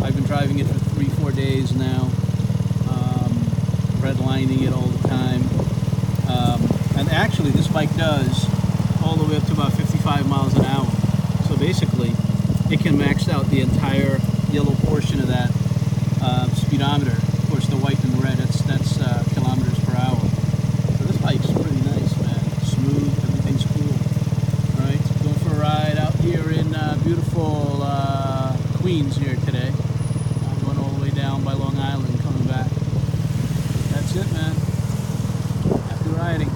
I've been driving it for 3-4 days now, redlining it all the time. And actually this bike does all the way up to about 55 miles an hour. So basically it can max out the entire yellow portion of that speedometer. Of course the white and the red, that's kilometers per hour. So this bike's pretty nice, man. Smooth, everything's cool. Alright, going for a ride out here in beautiful Queens here today. I'm going all the way down by Long Island, coming back. That's it, man. Happy riding.